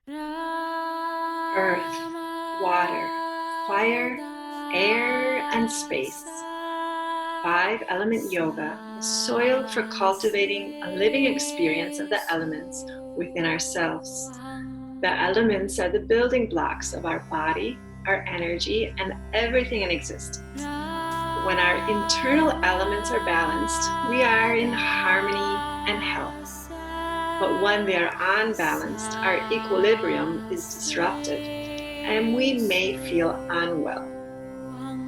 Earth, water, fire, air, and space. Five element yoga, the soil for cultivating a living experience of the elements within ourselves. The elements are the building blocks of our body, our energy, and everything in existence. When our internal elements are balanced, we are in harmony and health. But when they are unbalanced, our equilibrium is disrupted and we may feel unwell.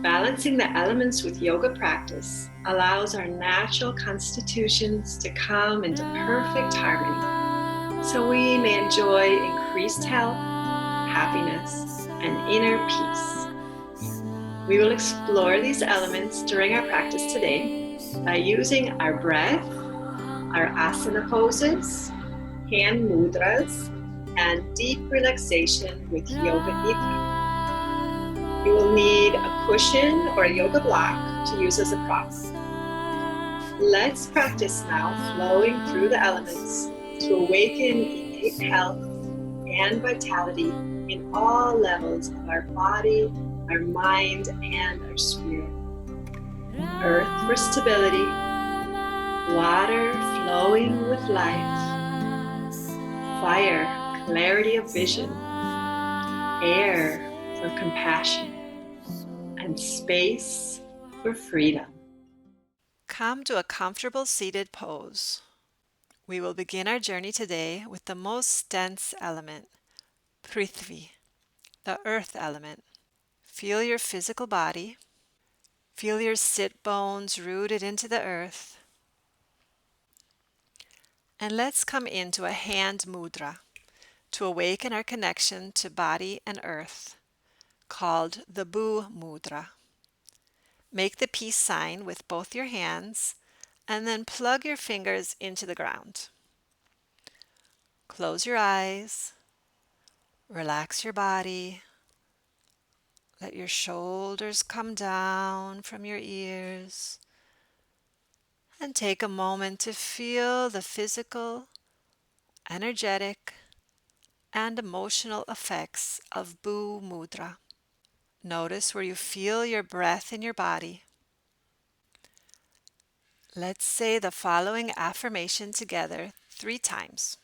Balancing the elements with yoga practice allows our natural constitutions to come into perfect harmony so we may enjoy increased health, happiness, and inner peace. We will explore these elements during our practice today by using our breath, our asana poses, hand mudras, and deep relaxation with Yoga Nidra. You will need a cushion or a yoga block to use as a prop. Let's practice now flowing through the elements to awaken innate health and vitality in all levels of our body, our mind, and our spirit. Earth for stability, water flowing with life, fire, clarity of vision, air for compassion, and space for freedom. Come to a comfortable seated pose. We will begin our journey today with the most dense element, Prithvi, the earth element. Feel your physical body. Feel your sit bones rooted into the earth. And let's come into a hand mudra to awaken our connection to body and earth, called the Bhu Mudra. Make the peace sign with both your hands and then plug your fingers into the ground. Close your eyes, relax your body, let your shoulders come down from your ears, and take a moment to feel the physical, energetic, and emotional effects of Bhu Mudra. Notice where you feel your breath in your body. Let's say the following affirmation together 3 times.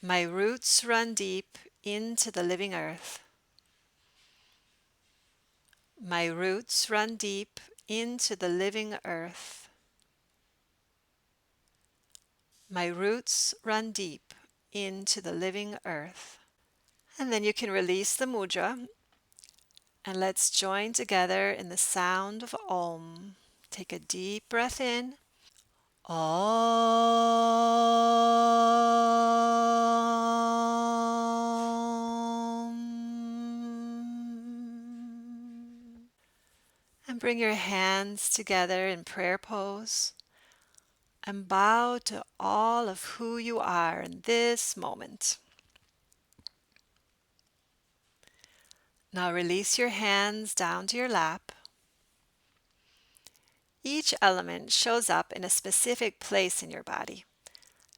My roots run deep into the living earth. My roots run deep into the living earth. My roots run deep into the living earth. And then you can release the mudra and let's join together in the sound of Om. Take a deep breath in. Om. And bring your hands together in prayer pose and bow to all of who you are in this moment. Now release your hands down to your lap. Each element shows up in a specific place in your body.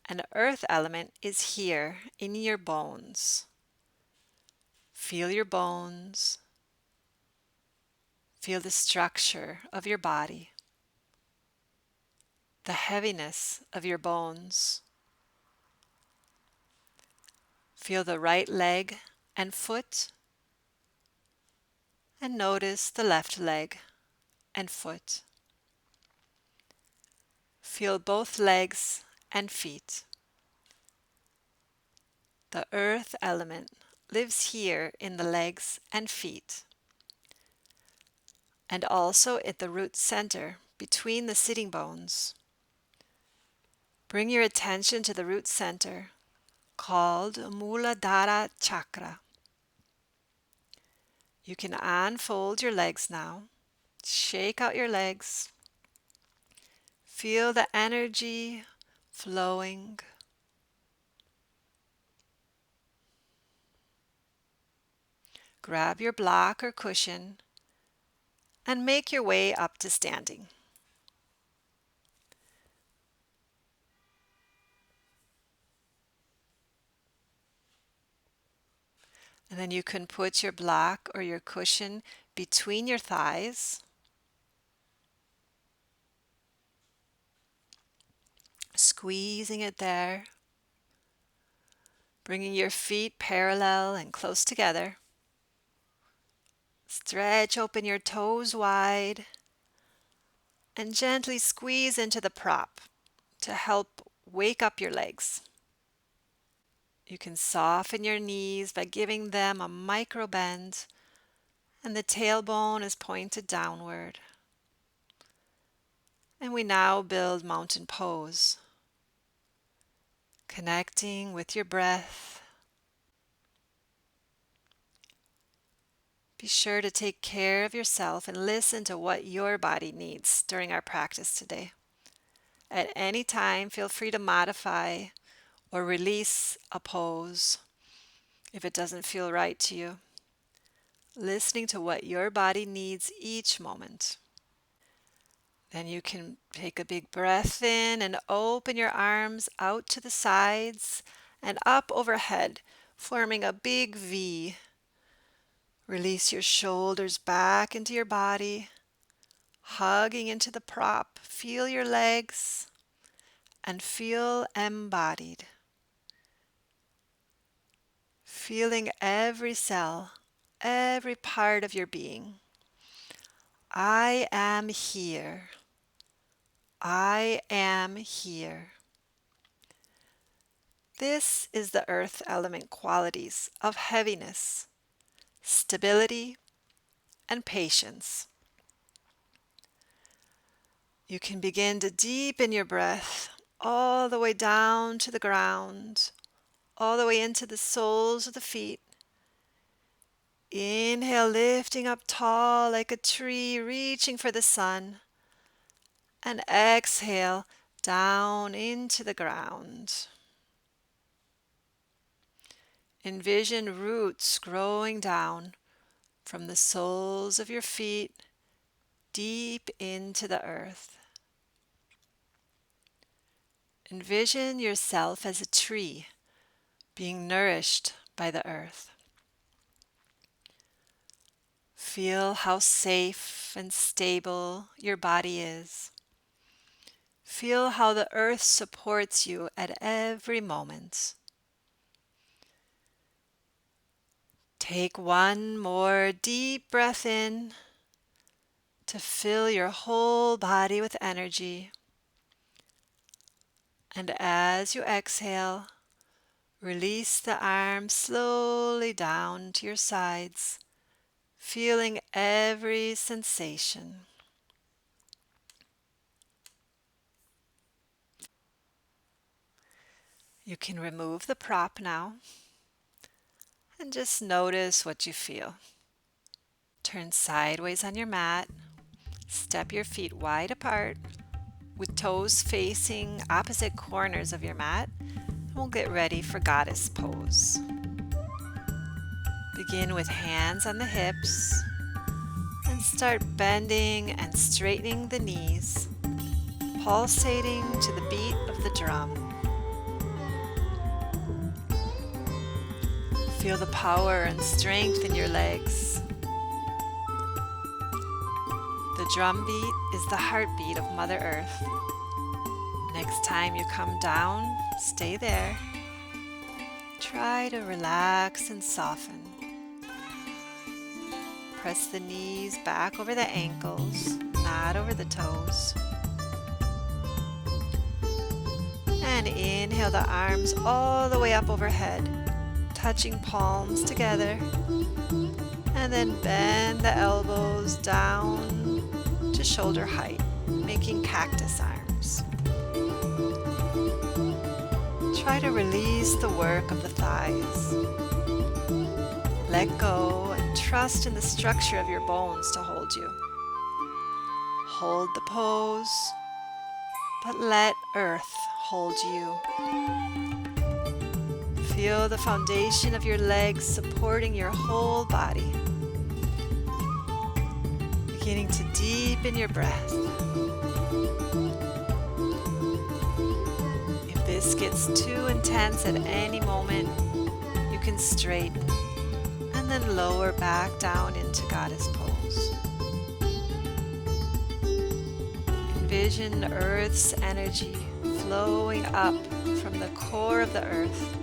An earth element is here in your bones. Feel your bones. Feel the structure of your body, the heaviness of your bones. Feel the right leg and foot, and notice the left leg and foot. Feel both legs and feet. The earth element lives here in the legs and feet, and also at the root center between the sitting bones. Bring your attention to the root center, called Muladhara Chakra. You can unfold your legs now. Shake out your legs. Feel the energy flowing. Grab your block or cushion and make your way up to standing. And then you can put your block or your cushion between your thighs. Squeezing it there. Bringing your feet parallel and close together. Stretch open your toes wide and gently squeeze into the prop to help wake up your legs. You can soften your knees by giving them a micro bend, and the tailbone is pointed downward. And we now build mountain pose, connecting with your breath. Be sure to take care of yourself and listen to what your body needs during our practice today. At any time, feel free to modify or release a pose if it doesn't feel right to you. Listening to what your body needs each moment. Then you can take a big breath in and open your arms out to the sides and up overhead, forming a big V. Release your shoulders back into your body, hugging into the prop. Feel your legs and feel embodied. Feeling every cell, every part of your being. I am here. I am here. This is the earth element qualities of heaviness, stability, and patience. You can begin to deepen your breath all the way down to the ground, all the way into the soles of the feet. Inhale, lifting up tall like a tree, reaching for the sun. And exhale down into the ground. Envision roots growing down from the soles of your feet deep into the earth. Envision yourself as a tree being nourished by the earth. Feel how safe and stable your body is. Feel how the earth supports you at every moment. Take one more deep breath in to fill your whole body with energy. And as you exhale, release the arms slowly down to your sides, feeling every sensation. You can remove the prop now and just notice what you feel. Turn sideways on your mat, step your feet wide apart with toes facing opposite corners of your mat. We'll get ready for goddess pose. Begin with hands on the hips and start bending and straightening the knees, pulsating to the beat of the drum. Feel the power and strength in your legs. The drum beat is the heartbeat of Mother Earth. Next time you come down, stay there. Try to relax and soften. Press the knees back over the ankles, not over the toes. And inhale the arms all the way up overhead, touching palms together. And then bend the elbows down to shoulder height, making cactus arms. Try to release the work of the thighs. Let go and trust in the structure of your bones to hold you. Hold the pose, but let earth hold you. Feel the foundation of your legs supporting your whole body. Beginning to deepen your breath. If this gets too intense at any moment, you can straighten. and then lower back down into Goddess pose. Envision Earth's energy flowing up from the core of the earth.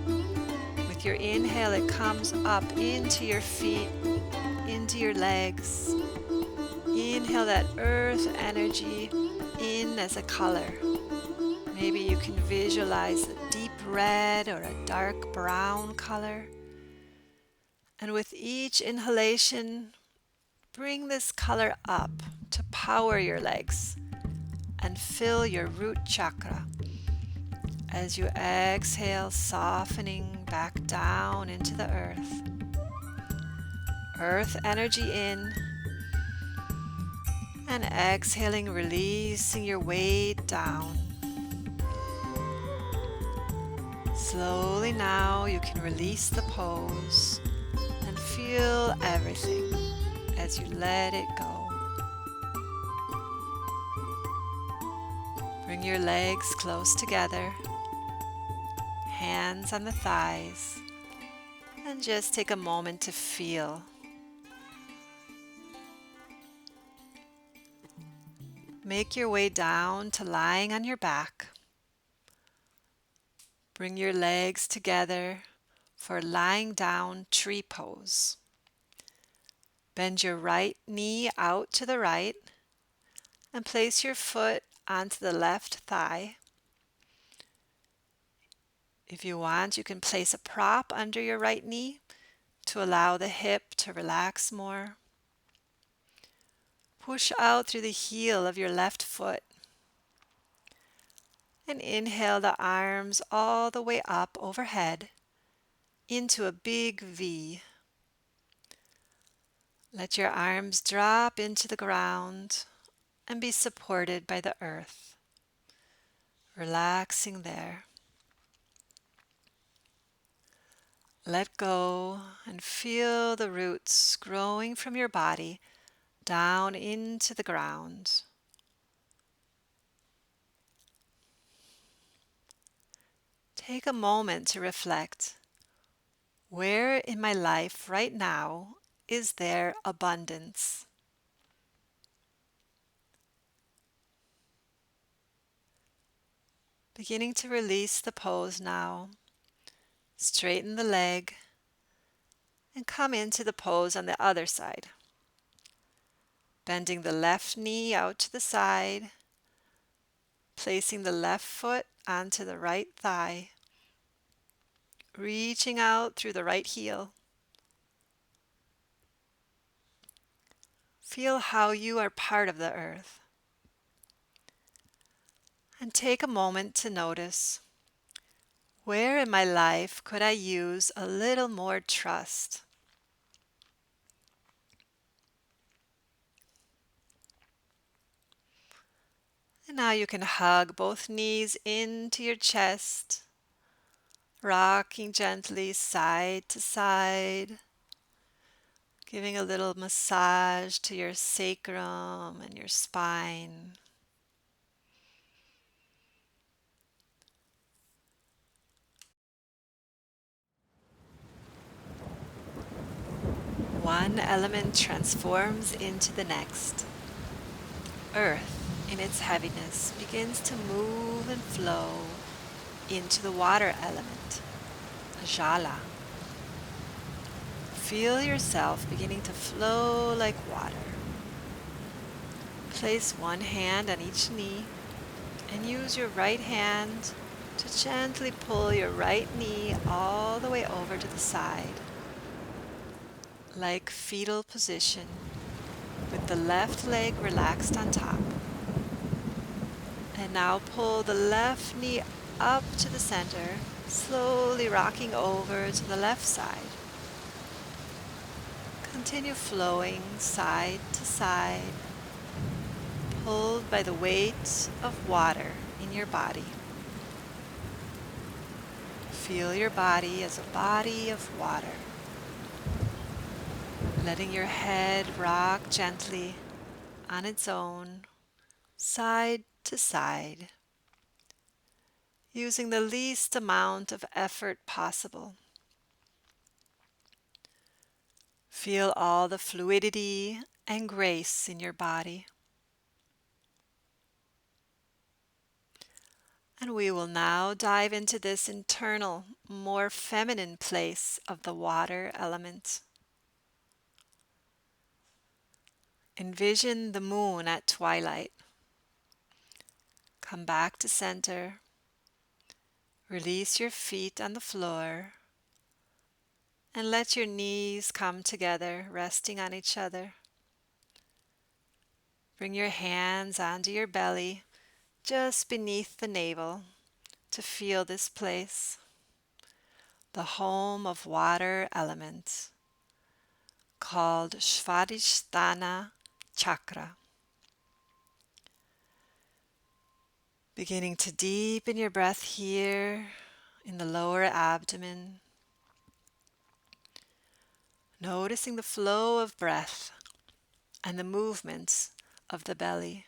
With your inhale, it comes up into your feet, into your legs. Inhale that earth energy in as a color. Maybe you can visualize a deep red or a dark brown color. And with each inhalation, bring this color up to power your legs and fill your root chakra. As you exhale, softening back down into the earth. Earth energy in, and exhaling, releasing your weight down. Slowly now you can release the pose and feel everything as you let it go. Bring your legs close together, hands on the thighs, and just take a moment to feel. Make your way down to lying on your back. Bring your legs together for lying down tree pose. Bend your right knee out to the right and place your foot onto the left thigh. If you want, you can place a prop under your right knee to allow the hip to relax more. Push out through the heel of your left foot and inhale the arms all the way up overhead into a big V. Let your arms drop into the ground and be supported by the earth. Relaxing there. Let go and feel the roots growing from your body down into the ground. Take a moment to reflect. Where in my life right now is there abundance? Beginning to release the pose now. Straighten the leg and come into the pose on the other side. Bending the left knee out to the side, placing the left foot onto the right thigh, reaching out through the right heel. Feel how you are part of the earth. And take a moment to notice, where in my life could I use a little more trust? And now you can hug both knees into your chest, rocking gently side to side, giving a little massage to your sacrum and your spine. One element transforms into the next. Earth, in its heaviness, begins to move and flow into the water element, Jala. Feel yourself beginning to flow like water. Place one hand on each knee and use your right hand to gently pull your right knee all the way over to the side, like fetal position, with the left leg relaxed on top. And now pull the left knee up to the center, slowly rocking over to the left side. Continue flowing side to side, pulled by the weight of water in your body. Feel your body as a body of water, letting your head rock gently on its own, side to side, using the least amount of effort possible. Feel all the fluidity and grace in your body. And we will now dive into this internal, more feminine place of the water element. Envision the moon at twilight. Come back to center. Release your feet on the floor and let your knees come together, resting on each other. Bring your hands onto your belly, just beneath the navel, to feel this place, the home of water element, called Svadhisthana Chakra. Beginning to deepen your breath here in the lower abdomen, noticing the flow of breath and the movements of the belly.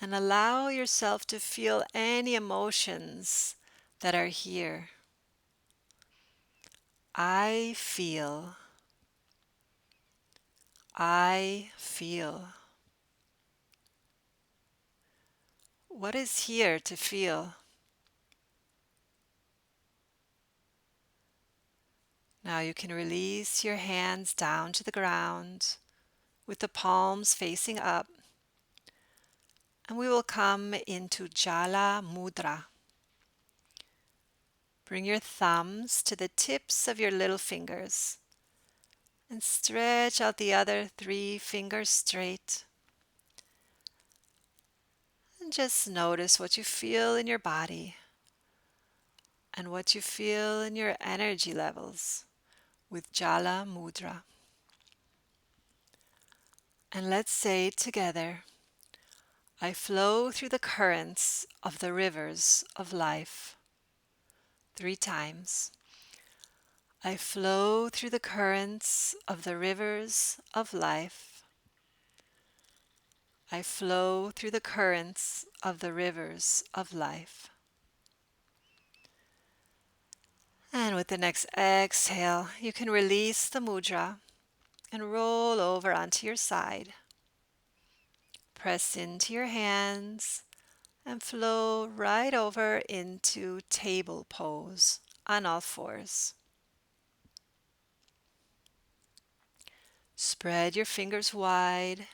And allow yourself to feel any emotions that are here. I feel. I feel. What is here to feel? Now you can release your hands down to the ground with the palms facing up. And we will come into Jala Mudra. Bring your thumbs to the tips of your little fingers and stretch out the other 3 fingers straight. And just notice what you feel in your body and what you feel in your energy levels with Jala Mudra. And let's say together, I flow through the currents of the rivers of life. 3 times. I flow through the currents of the rivers of life. I flow through the currents of the rivers of life. And with the next exhale, you can release the mudra and roll over onto your side. Press into your hands and flow right over into table pose on all fours. Spread your fingers wide,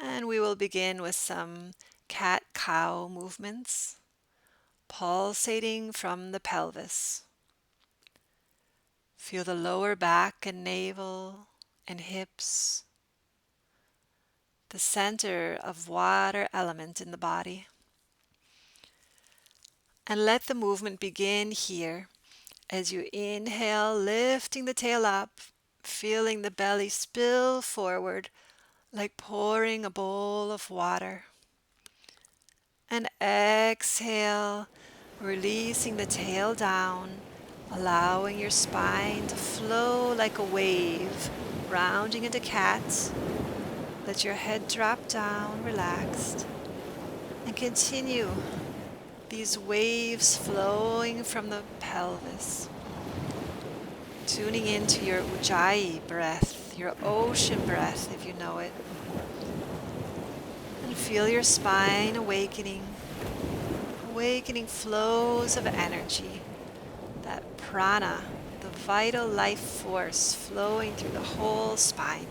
and we will begin with some cat-cow movements, pulsating from the pelvis. Feel the lower back and navel and hips, the center of water element in the body. And let the movement begin here as you inhale, lifting the tail up, feeling the belly spill forward like pouring a bowl of water. And exhale, releasing the tail down, allowing your spine to flow like a wave, rounding into cat. Let your head drop down, relaxed, and continue these waves flowing from the pelvis. Tuning into your Ujjayi breath, your ocean breath if you know it. And feel your spine awakening flows of energy, that prana, the vital life force flowing through the whole spine.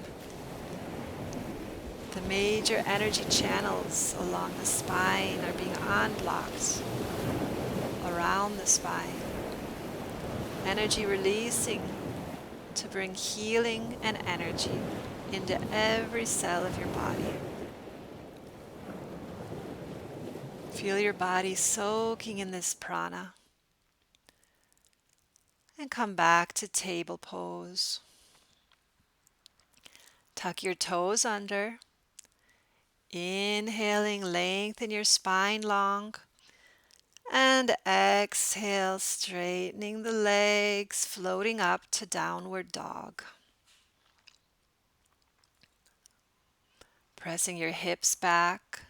The major energy channels along the spine are being unblocked around the spine. Energy releasing to bring healing and energy into every cell of your body. Feel your body soaking in this prana. And come back to table pose. Tuck your toes under. Inhaling, lengthen your spine long. And exhale, straightening the legs, floating up to downward dog. Pressing your hips back.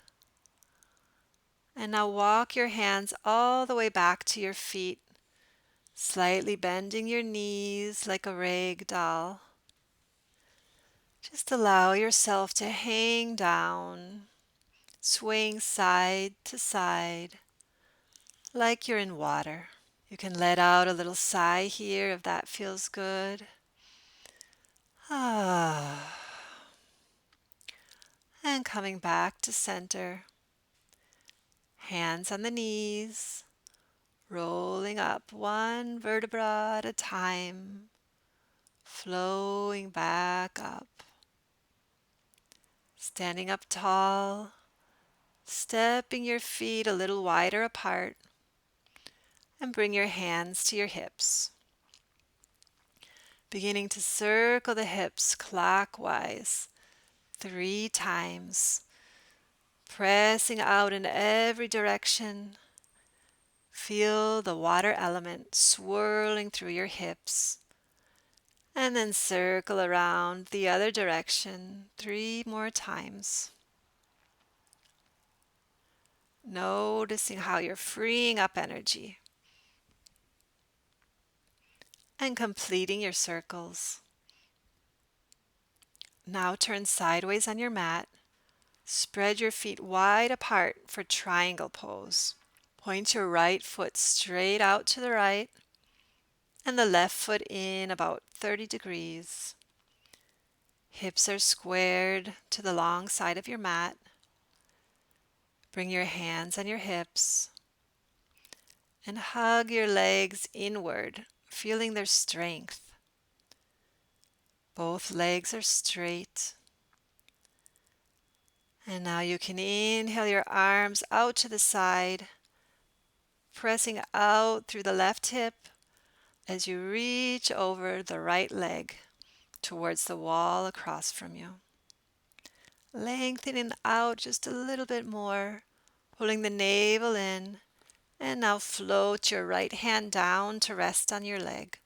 And now walk your hands all the way back to your feet, slightly bending your knees like a rag doll. Just allow yourself to hang down, swaying side to side like you're in water. You can let out a little sigh here if that feels good. Ah, and coming back to center, hands on the knees, rolling up one vertebra at a time, flowing back up. Standing up tall, stepping your feet a little wider apart, and bring your hands to your hips. Beginning to circle the hips clockwise 3 times, pressing out in every direction. Feel the water element swirling through your hips. And then circle around the other direction 3 more times. Noticing how you're freeing up energy and completing your circles. Now turn sideways on your mat. Spread your feet wide apart for triangle pose. Point your right foot straight out to the right and the left foot in about 30 degrees. Hips are squared to the long side of your mat. Bring your hands on your hips and hug your legs inward, feeling their strength. Both legs are straight. And now you can inhale your arms out to the side, pressing out through the left hip as you reach over the right leg towards the wall across from you. Lengthening out just a little bit more, pulling the navel in, and now float your right hand down to rest on your leg.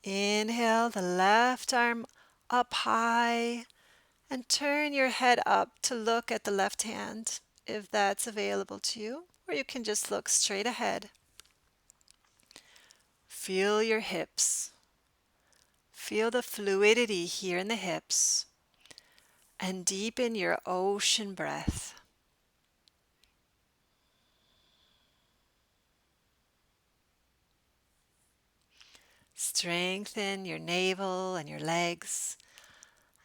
Inhale the left arm up high and turn your head up to look at the left hand if that's available to you, or you can just look straight ahead. Feel your hips. Feel the fluidity here in the hips and deepen your ocean breath. Strengthen your navel and your legs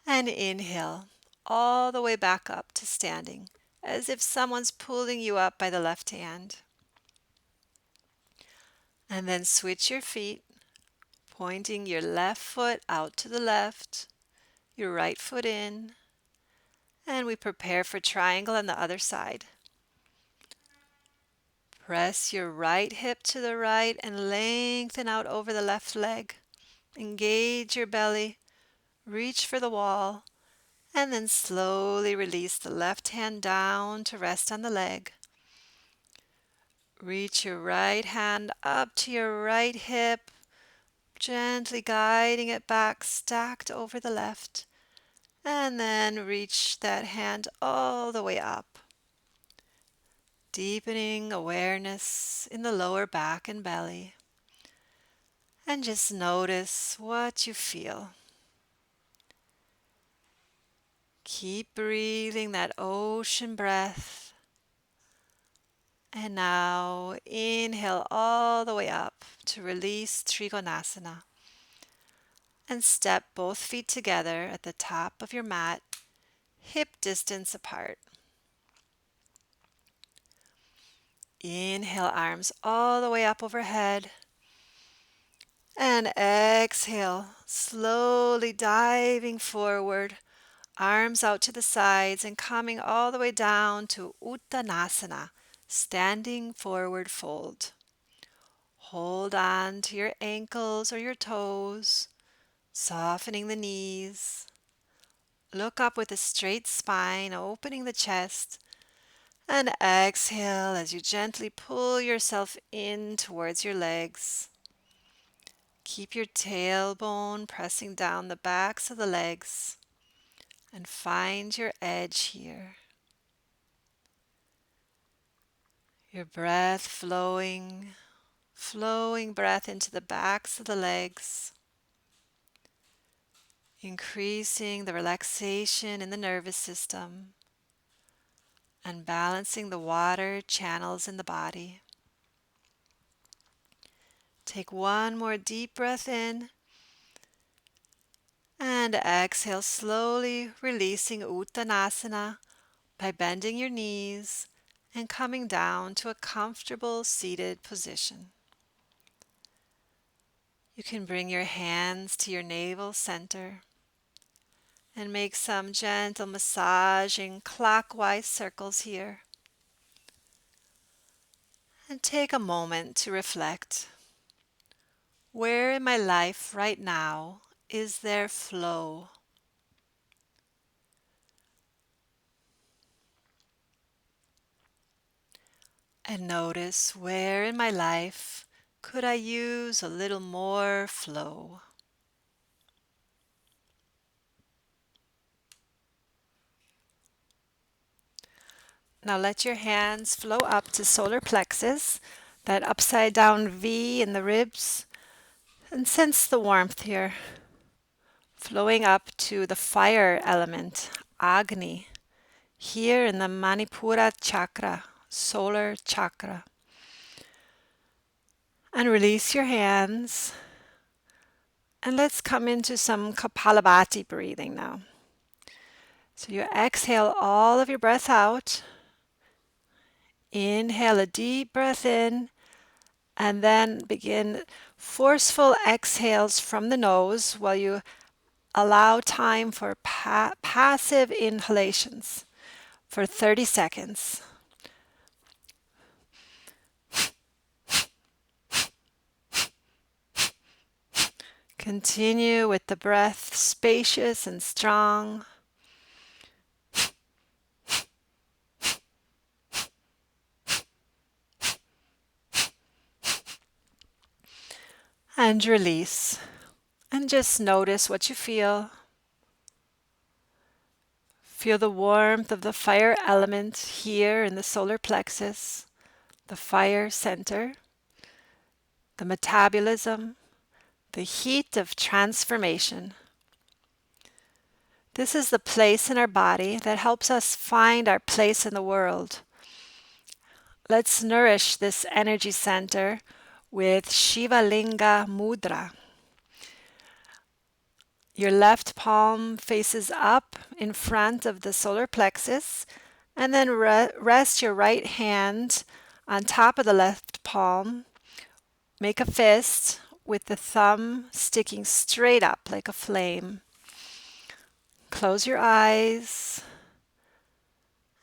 and inhale all the way back up to standing as if someone's pulling you up by the left hand. And then switch your feet, pointing your left foot out to the left, your right foot in, and we prepare for triangle on the other side. Press your right hip to the right and lengthen out over the left leg. Engage your belly, reach for the wall, and then slowly release the left hand down to rest on the leg. Reach your right hand up to your right hip, gently guiding it back, stacked over the left, and then reach that hand all the way up. Deepening awareness in the lower back and belly. And just notice what you feel. Keep breathing that ocean breath. And now inhale all the way up to release Trikonasana. And step both feet together at the top of your mat, hip distance apart. Inhale, arms all the way up overhead. And exhale, slowly diving forward, arms out to the sides and coming all the way down to Uttanasana, standing forward fold. Hold on to your ankles or your toes, softening the knees. Look up with a straight spine, opening the chest, and exhale as you gently pull yourself in towards your legs. Keep your tailbone pressing down the backs of the legs and find your edge here. Your breath flowing, Flowing breath into the backs of the legs, increasing the relaxation in the nervous system and balancing the water channels in the body. Take one more deep breath in and exhale, slowly releasing Uttanasana by bending your knees and coming down to a comfortable seated position. You can bring your hands to your navel center and make some gentle massaging clockwise circles here. And take a moment to reflect. Where in my life right now is there flow? And notice where in my life could I use a little more flow? Now let your hands flow up to solar plexus, that upside down V in the ribs, and sense the warmth here. Flowing up to the fire element, Agni, here in the Manipura chakra, solar chakra. And release your hands. And let's come into some Kapalabhati breathing now. So you exhale all of your breath out. Inhale a deep breath in, and then begin forceful exhales from the nose while you allow time for passive inhalations for 30 seconds. Continue with the breath spacious and strong. And release. And just notice what you feel. Feel the warmth of the fire element here in the solar plexus, the fire center, the metabolism, the heat of transformation. This is the place in our body that helps us find our place in the world. Let's nourish this energy center with Shiva Linga Mudra. Your left palm faces up in front of the solar plexus, and then rest your right hand on top of the left palm. Make a fist with the thumb sticking straight up like a flame. Close your eyes.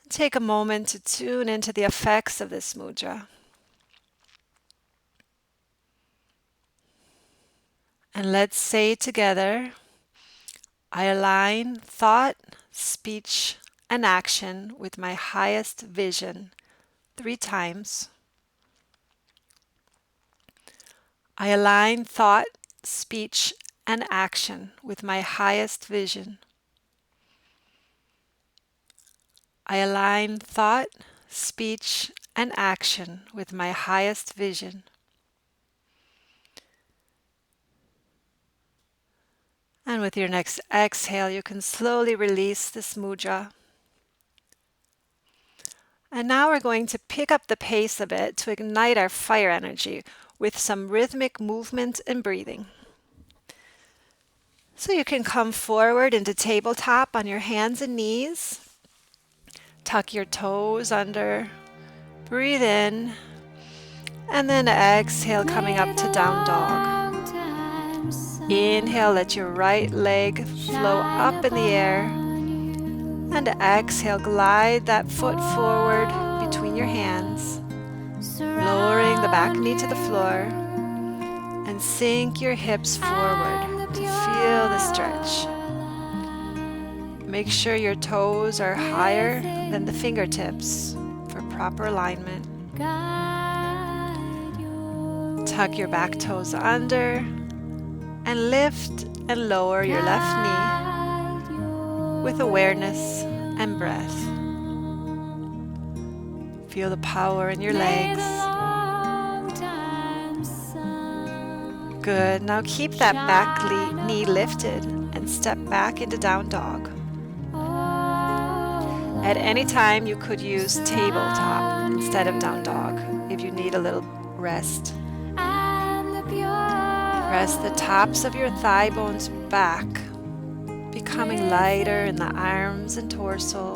Take a moment to tune into the effects of this mudra. And let's say together, I align thought, speech, and action with my highest vision 3 times. I align thought, speech, and action with my highest vision. I align thought, speech, and action with my highest vision. And with your next exhale, you can slowly release this mudra. And now we're going to pick up the pace a bit to ignite our fire energy with some rhythmic movement and breathing. So you can come forward into tabletop on your hands and knees. Tuck your toes under. Breathe in. And then exhale, coming up to down dog. Inhale, let your right leg flow up in the air. And exhale, glide that foot forward between your hands, lowering the back knee to the floor, and sink your hips forward to feel the stretch. Make sure your toes are higher than the fingertips for proper alignment. Tuck your back toes under and lift and lower your left knee with awareness and breath. Feel the power in your legs. Good. Now keep that back knee lifted and step back into down dog. At any time, you could use tabletop instead of down dog if you need a little rest. Press the tops of your thigh bones back, becoming lighter in the arms and torso.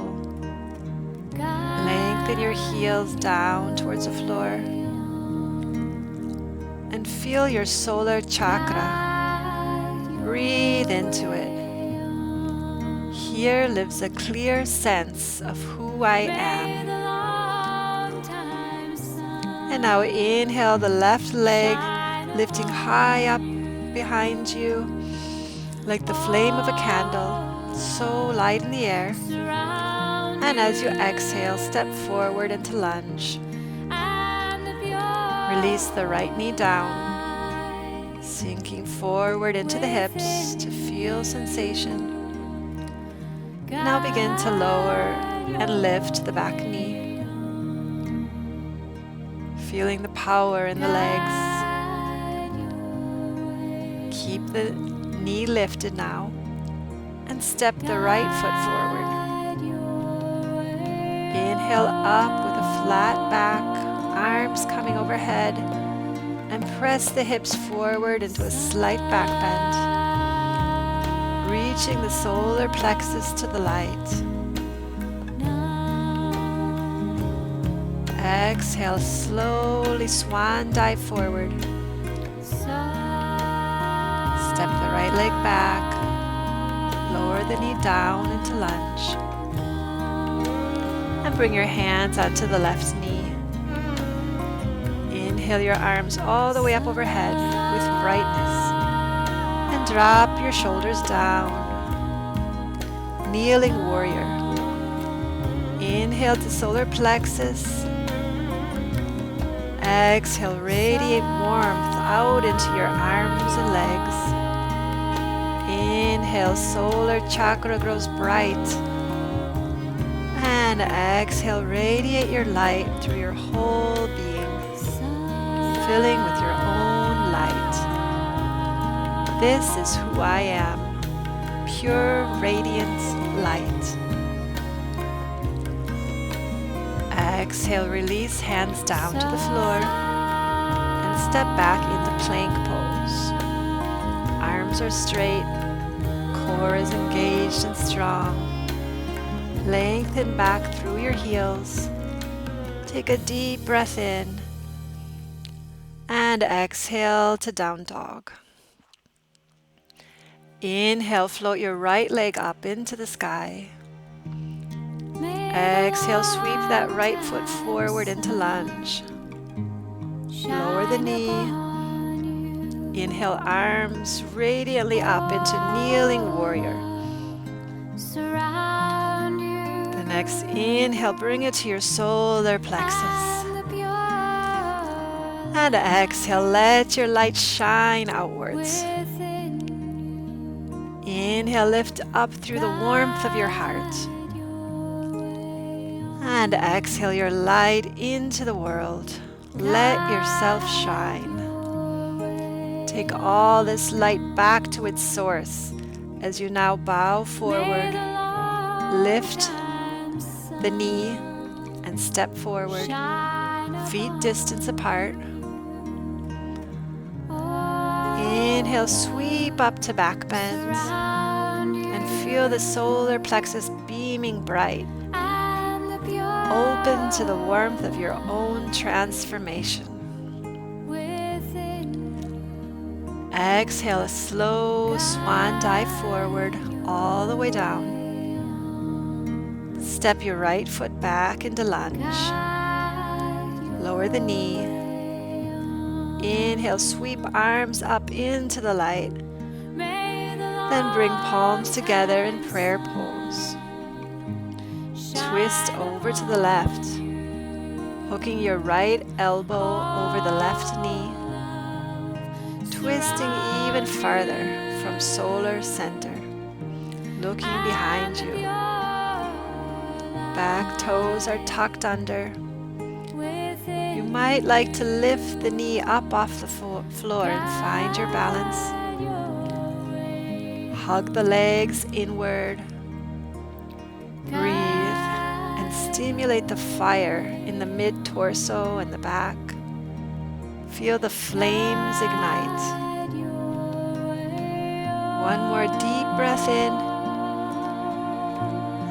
Lengthen your heels down towards the floor and feel your solar chakra. Breathe into it. Here lives a clear sense of who I am. And now inhale the left leg, lifting high up behind you like the flame of a candle, so light in the air. And as you exhale, step forward into lunge. Release the right knee down, sinking forward into the hips to feel sensation. Now begin to lower and lift the back knee, feeling the power in the legs. Keep the knee lifted now and step the right foot forward. Inhale up with a flat back, arms coming overhead, and press the hips forward into a slight back bend, reaching the solar plexus to the light. Exhale, slowly swan dive forward. Step the right leg back, lower the knee down into lunge, and bring your hands onto the left knee. Inhale your arms all the way up overhead with brightness, and drop your shoulders down. Kneeling warrior. Inhale to solar plexus. Exhale, radiate warmth out into your arms and legs. Inhale, solar chakra grows bright. And exhale, radiate your light through your whole being, filling with your own light. This is who I am, pure, radiant light. Exhale, release hands down to the floor and step back into plank pose. Arms are straight, core is engaged and strong. Lengthen back through your heels. Take a deep breath in and exhale to down dog. Inhale, float your right leg up into the sky. Exhale, sweep that right foot forward into lunge. Lower the knee. Inhale, arms radiantly up into kneeling warrior. The next inhale, bring it to your solar plexus. And exhale, let your light shine outwards. Inhale, lift up through the warmth of your heart. And exhale your light into the world. Let yourself shine. Take all this light back to its source as you now bow forward. Lift the knee and step forward, feet distance apart. Inhale, sweep up to back bend and feel the solar plexus beaming bright. Open to the warmth of your own transformation. Exhale, a slow swan dive forward all the way down. Step your right foot back into lunge. Lower the knee. Inhale, sweep arms up into the light. Then bring palms together in prayer pose. Twist over to the left, hooking your right elbow over the left knee, twisting even farther from solar center, looking behind you. Back toes are tucked under. You might like to lift the knee up off the floor and find your balance. Hug the legs inward. Breathe and stimulate the fire in the mid-torso and the back. Feel the flames ignite. One more deep breath in.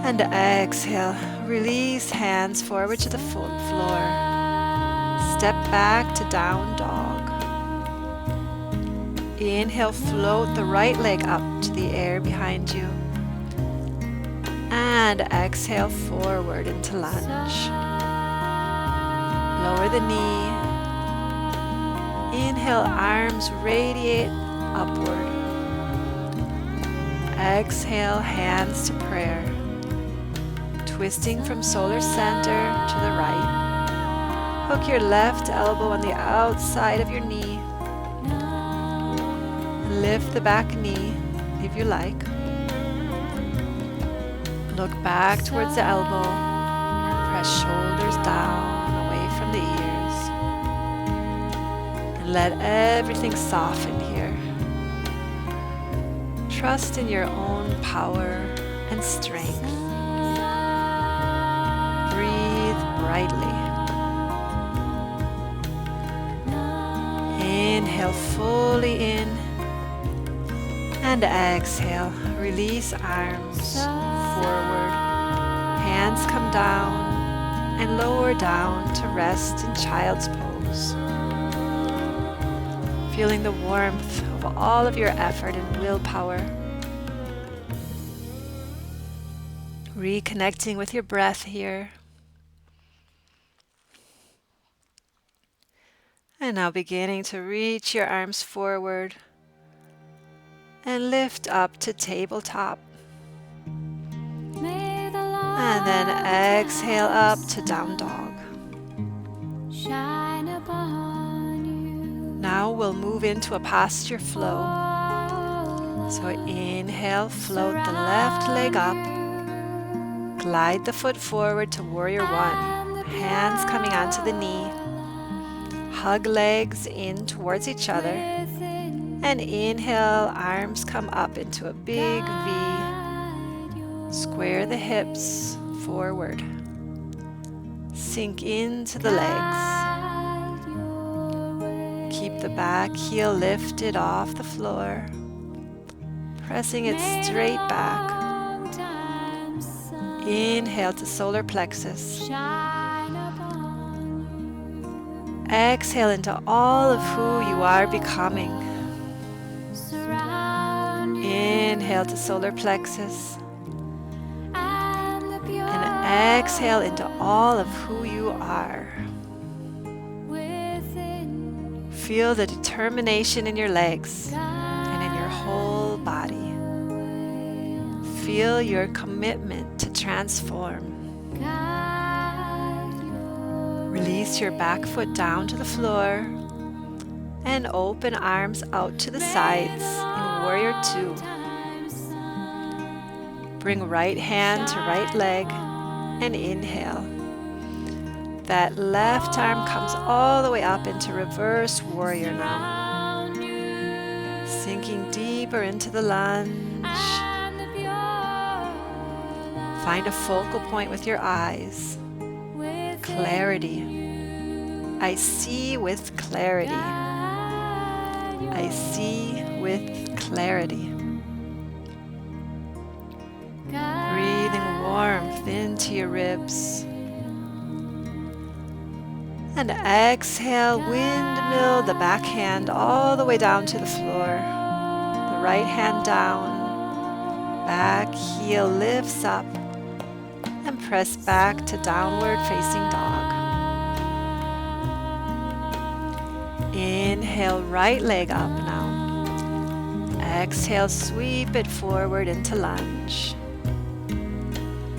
And exhale. Release hands forward to the floor. Step back to down dog. Inhale, float the right leg up to the air behind you. And exhale, forward into lunge. Lower the knee. Inhale, arms radiate upward. Exhale, hands to prayer. Twisting from solar center to the right. Hook your left elbow on the outside of your knee. Lift the back knee if you like. Look back towards the elbow. Press shoulders down away from the ears. And let everything soften here. Trust in your own power and strength. Breathe brightly. Inhale fully in. And exhale. Release arms forward. Hands come down and lower down to rest in child's pose. Feeling the warmth of all of your effort and willpower. Reconnecting with your breath here. And now beginning to reach your arms forward and lift up to tabletop. And then exhale up to down dog. Now we'll move into a posture flow. So inhale, float the left leg up. Glide the foot forward to warrior one. Hands coming onto the knee. Hug legs in towards each other. And inhale, arms come up into a big V. Square the hips forward. Sink into the legs. Keep the back heel lifted off the floor. Pressing it straight back. Inhale to solar plexus. Exhale into all of who you are becoming. Inhale to solar plexus. And exhale into all of who you are. Feel the determination in your legs and in your whole body. Feel your commitment to transform. Release your back foot down to the floor and open arms out to the sides in warrior two. Bring right hand to right leg and inhale. That left arm comes all the way up into reverse warrior now. Sinking deeper into the lunge. Find a focal point with your eyes. Clarity. I see with clarity. I see with clarity. Breathing warmth into your ribs. And exhale, windmill the back hand all the way down to the floor. The right hand down. Back heel lifts up. And press back to downward facing dog. Inhale, right leg up now. Exhale, sweep it forward into lunge.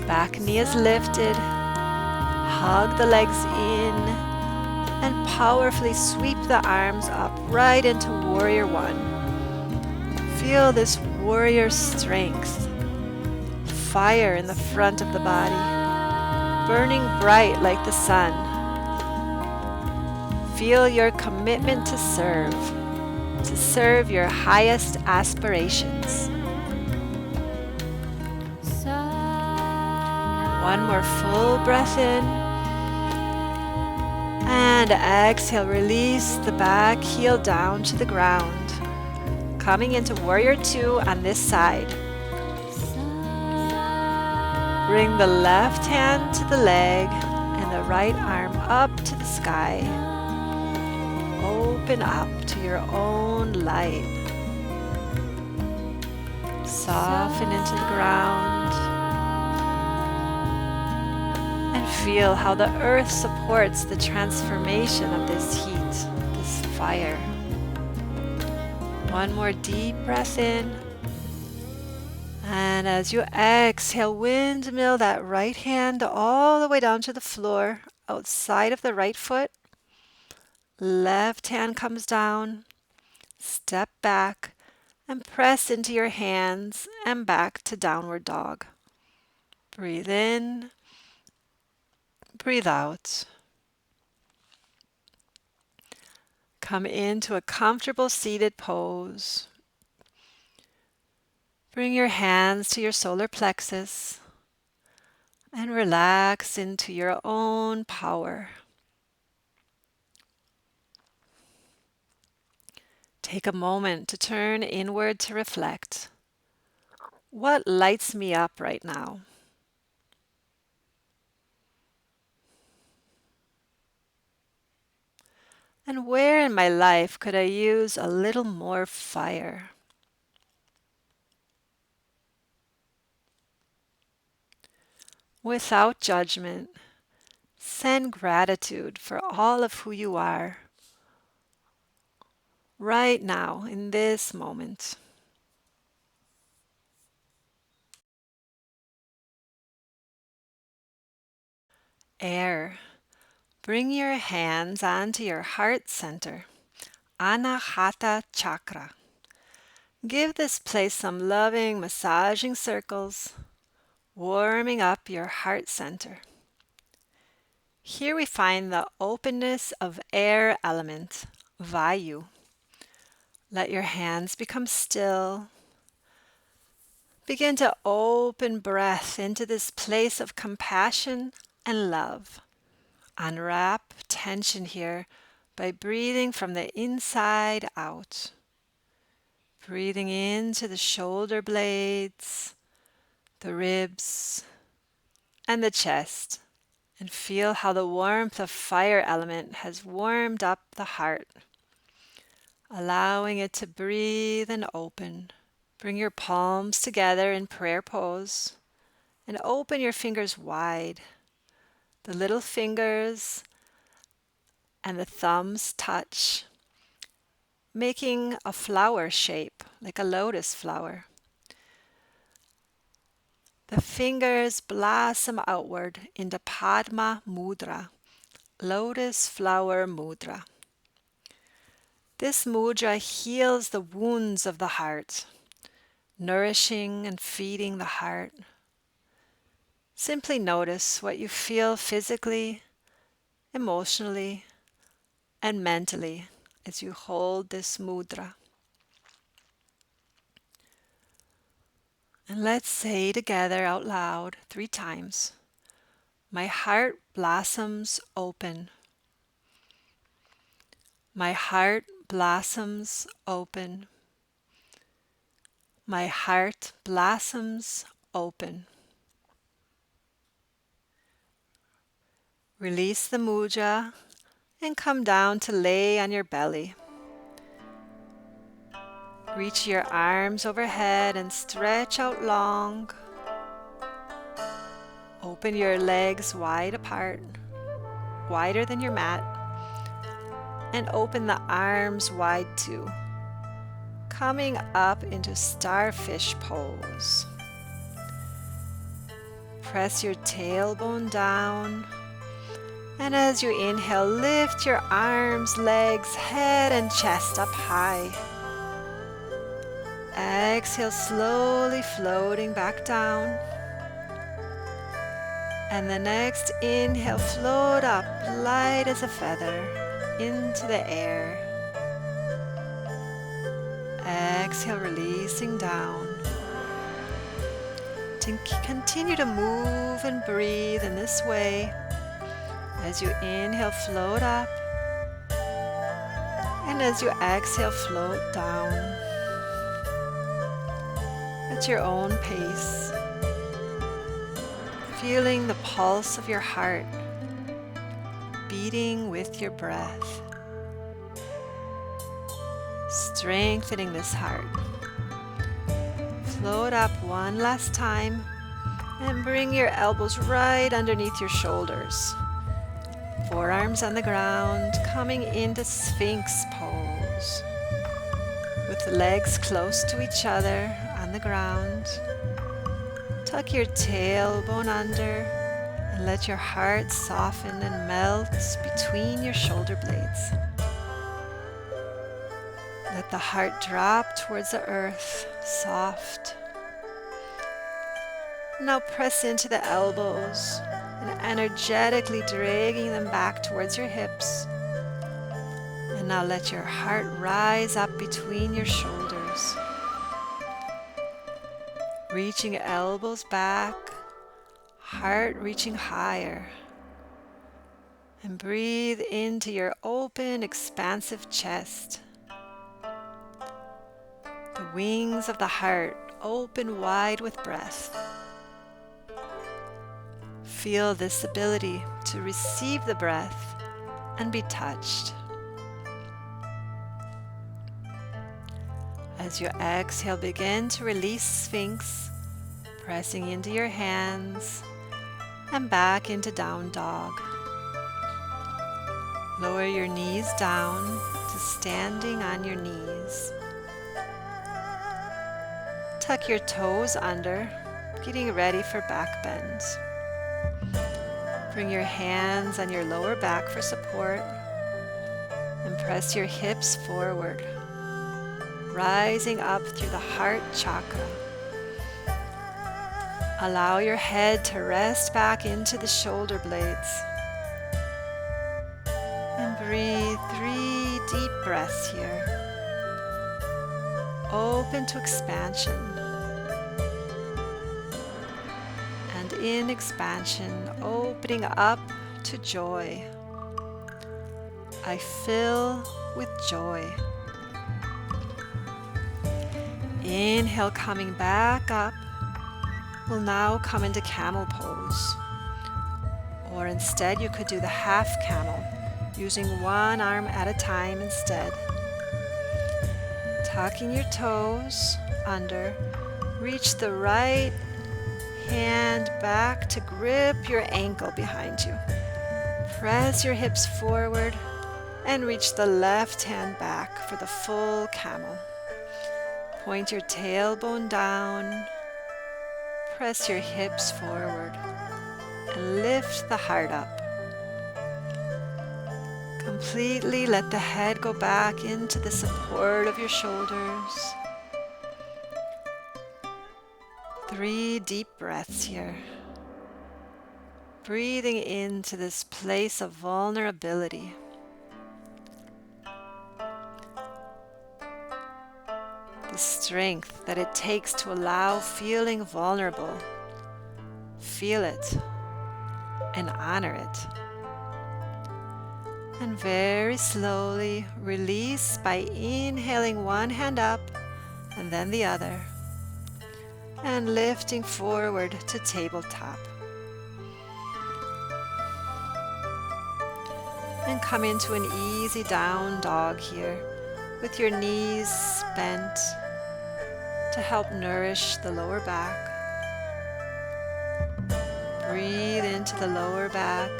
Back knee is lifted. Hug the legs in and powerfully sweep the arms up right into warrior one. Feel this warrior strength. Fire in the front of the body, burning bright like the sun. feel your commitment to serve your highest aspirations. One more full breath in, and exhale, release the back heel down to the ground, coming into Warrior Two on this side. Bring the left hand to the leg and the right arm up to the sky. Open up to your own light. Soften into the ground and feel how the earth supports the transformation of this heat, this fire. One more deep breath in. And as you exhale, windmill that right hand all the way down to the floor outside of the right foot. Left hand comes down, step back, and press into your hands and back to downward dog. Breathe in, breathe out. Come into a comfortable seated pose. Bring your hands to your solar plexus and relax into your own power. Take a moment to turn inward to reflect. What lights me up right now? And where in my life could I use a little more fire? Without judgment, send gratitude for all of who you are right now in this moment. Air. Bring your hands onto your heart center, Anahata Chakra. Give this place some loving massaging circles, warming up your heart center. Here we find the openness of air element, Vayu. Let your hands become still. Begin to open breath into this place of compassion and love. Unwrap tension here by breathing from the inside out. Breathing into the shoulder blades, the ribs, and the chest. And feel how the warmth of fire element has warmed up the heart, allowing it to breathe and open. Bring your palms together in prayer pose and open your fingers wide. The little fingers and the thumbs touch, making a flower shape, like a lotus flower. The fingers blossom outward into Padma Mudra, lotus flower mudra. This mudra heals the wounds of the heart, nourishing and feeding the heart. Simply notice what you feel physically, emotionally, and mentally as you hold this mudra. And let's say together out loud 3 times. My heart blossoms open. My heart blossoms open. My heart blossoms open. Release the mudra and come down to lay on your belly. Reach your arms overhead and stretch out long. Open your legs wide apart, wider than your mat, and open the arms wide too, coming up into starfish pose. Press your tailbone down. And as you inhale, lift your arms, legs, head, and chest up high. Exhale, slowly floating back down. And the next inhale, float up, light as a feather. into the air. Exhale, releasing down. Continue to move and breathe in this way. As you inhale, float up. And as you exhale, float down. At your own pace. Feeling the pulse of your heart beating with your breath. Strengthening this heart. Float up one last time and bring your elbows right underneath your shoulders. Forearms on the ground, coming into Sphinx pose. With the legs close to each other on the ground. Tuck your tailbone under and let your heart soften and melt between your shoulder blades. Let the heart drop towards the earth, soft. Now press into the elbows and energetically dragging them back towards your hips. And now let your heart rise up between your shoulders. Reaching elbows back, heart reaching higher. And breathe into your open, expansive chest. The wings of the heart open wide with breath. Feel this ability to receive the breath and be touched. As you exhale, begin to release Sphinx, pressing into your hands and back into down dog. Lower your knees down to standing on your knees. Tuck your toes under, getting ready for back bend. Bring your hands on your lower back for support and press your hips forward, rising up through the heart chakra. Allow your head to rest back into the shoulder blades. And breathe 3 deep breaths here. Open to expansion. And in expansion, opening up to joy. I fill with joy. Inhale, coming back up. We'll now come into camel pose. Or instead, you could do the half camel, using one arm at a time instead. Tucking your toes under, reach the right hand back to grip your ankle behind you. Press your hips forward and reach the left hand back for the full camel. Point your tailbone down, press your hips forward, and lift the heart up. Completely let the head go back into the support of your shoulders. 3 deep breaths here. Breathing into this place of vulnerability. The strength that it takes to allow feeling vulnerable. Feel it and honor it. And very slowly release by inhaling one hand up and then the other. And lifting forward to tabletop. And come into an easy down dog here with your knees bent to help nourish the lower back. Breathe into the lower back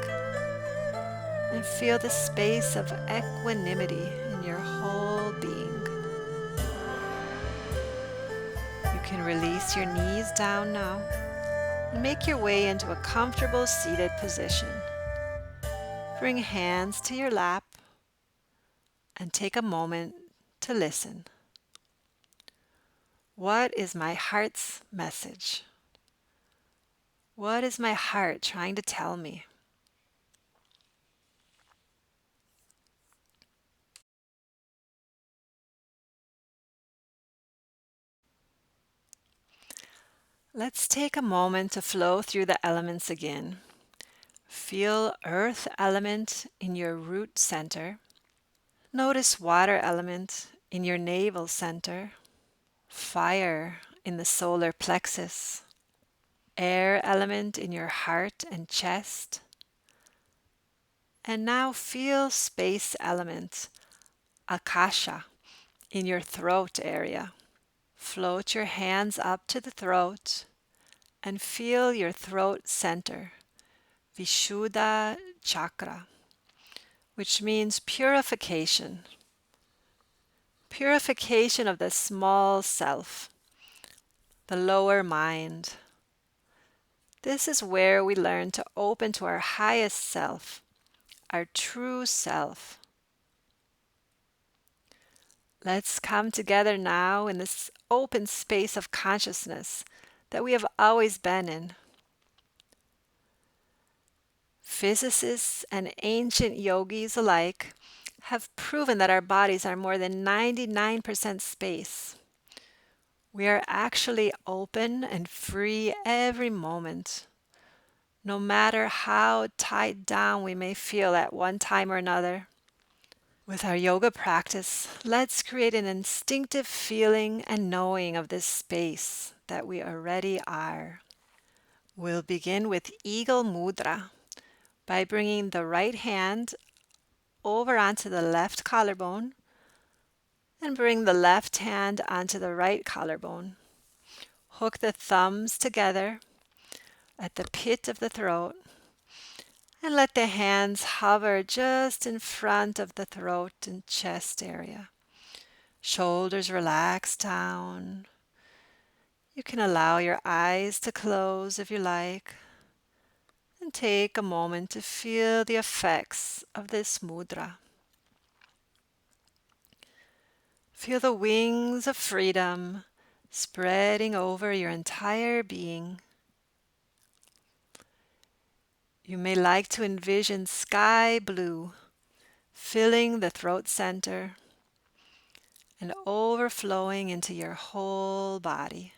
and feel the space of equanimity in your whole being. You can release your knees down now and make your way into a comfortable seated position. Bring hands to your lap and take a moment to listen. What is my heart's message? What is my heart trying to tell me? Let's take a moment to flow through the elements again. Feel earth element in your root center. Notice water element in your navel center. Fire in the solar plexus. Air element in your heart and chest. And now feel space element, akasha, in your throat area. Float your hands up to the throat and feel your throat center, Vishuddha chakra, which means purification. Purification of the small self, the lower mind. This is where we learn to open to our highest self, our true self. Let's come together now in this open space of consciousness that we have always been in. Physicists and ancient yogis alike have proven that our bodies are more than 99% space. We are actually open and free every moment, no matter how tied down we may feel at one time or another. With our yoga practice, let's create an instinctive feeling and knowing of this space that we already are. We'll begin with Eagle Mudra by bringing the right hand over onto the left collarbone and bring the left hand onto the right collarbone. Hook the thumbs together at the pit of the throat and let the hands hover just in front of the throat and chest area. Shoulders relax down. You can allow your eyes to close if you like, and take a moment to feel the effects of this mudra. Feel the wings of freedom spreading over your entire being. You may like to envision sky blue filling the throat center and overflowing into your whole body.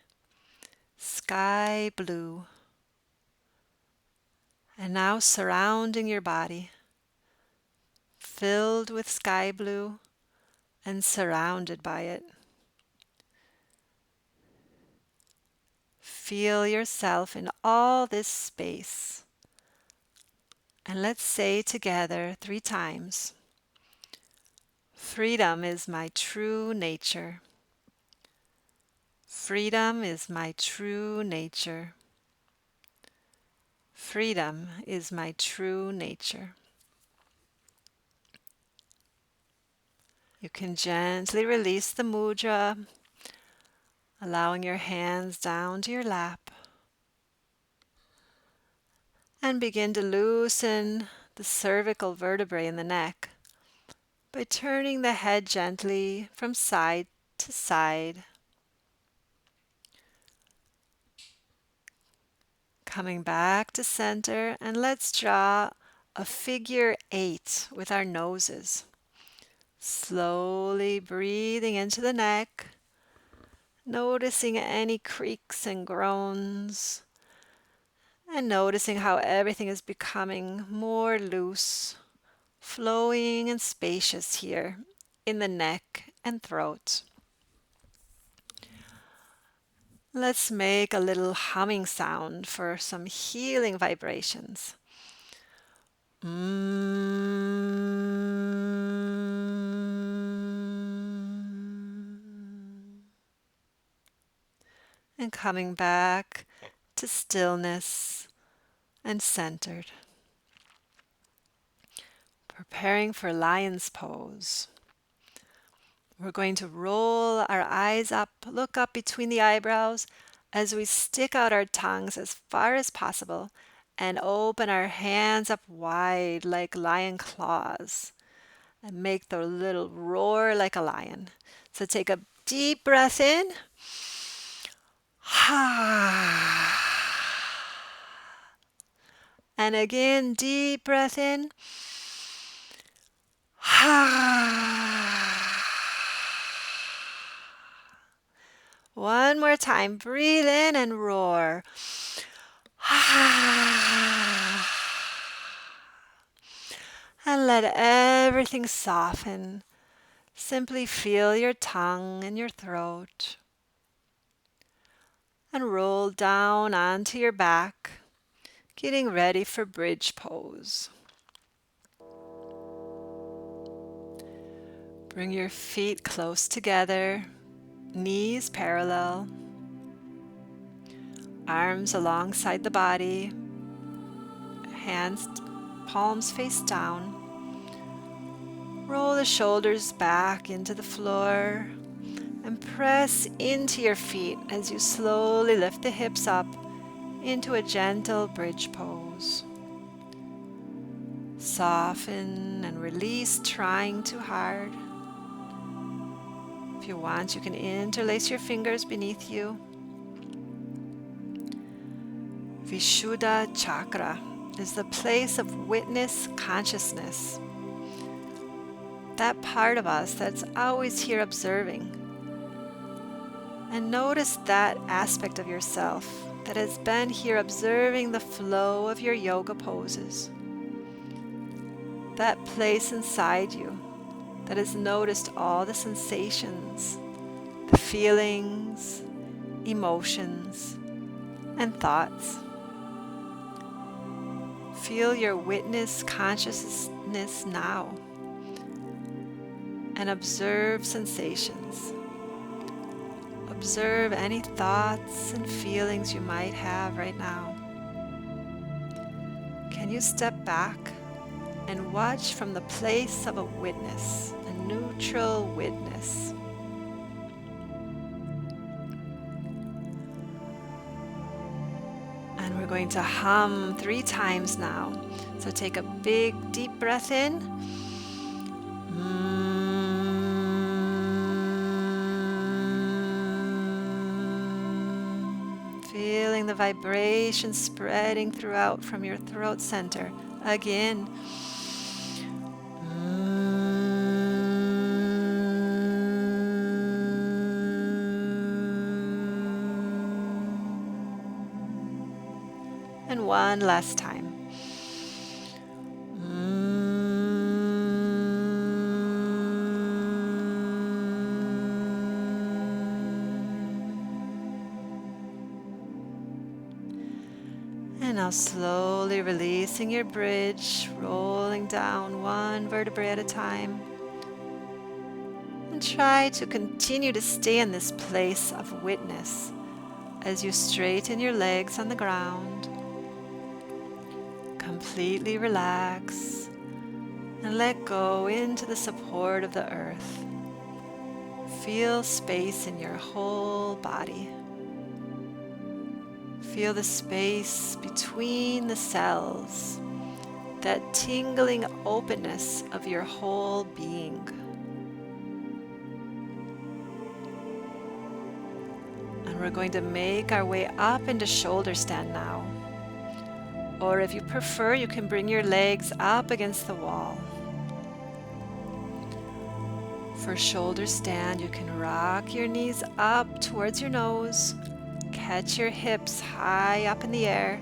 Sky blue. And now surrounding your body, filled with sky blue and surrounded by it. Feel yourself in all this space. And let's say together 3 times. Freedom is my true nature. Freedom is my true nature. Freedom is my true nature. You can gently release the mudra, allowing your hands down to your lap. And begin to loosen the cervical vertebrae in the neck by turning the head gently from side to side. Coming back to center, and let's draw a figure 8 with our noses. Slowly breathing into the neck, noticing any creaks and groans, and noticing how everything is becoming more loose, flowing and spacious here in the neck and throat. Let's make a little humming sound for some healing vibrations. And coming back to stillness and centered. Preparing for lion's pose. We're going to roll our eyes up, look up between the eyebrows as we stick out our tongues as far as possible and open our hands up wide like lion claws and make the little roar like a lion. So take a deep breath in. And again, deep breath in. One more time. Breathe in and roar. And let everything soften. Simply feel your tongue and your throat. And roll down onto your back, getting ready for bridge pose. Bring your feet close together, knees parallel, arms alongside the body, hands, palms face down. Roll the shoulders back into the floor and press into your feet as you slowly lift the hips up into a gentle bridge pose. Soften and release trying too hard. If you want, you can interlace your fingers beneath you. Vishuddha Chakra is the place of witness consciousness. That part of us that's always here observing. And notice that aspect of yourself that has been here observing the flow of your yoga poses. That place inside you that has noticed all the sensations, the feelings, emotions, and thoughts. Feel your witness consciousness now and observe sensations. Observe any thoughts and feelings you might have right now. Can you step back and watch from the place of a witness, a neutral witness? And we're going to hum 3 times now. So take a big deep breath in. Feeling the vibration spreading throughout from your throat center. Again. And one last time. And now slowly releasing your bridge, rolling down one vertebrae at a time. And try to continue to stay in this place of witness as you straighten your legs on the ground. Completely relax and let go into the support of the earth. Feel space in your whole body. Feel the space between the cells, that tingling openness of your whole being. And we're going to make our way up into shoulder stand now. Or if you prefer, you can bring your legs up against the wall. For shoulder stand, you can rock your knees up towards your nose. Catch your hips high up in the air.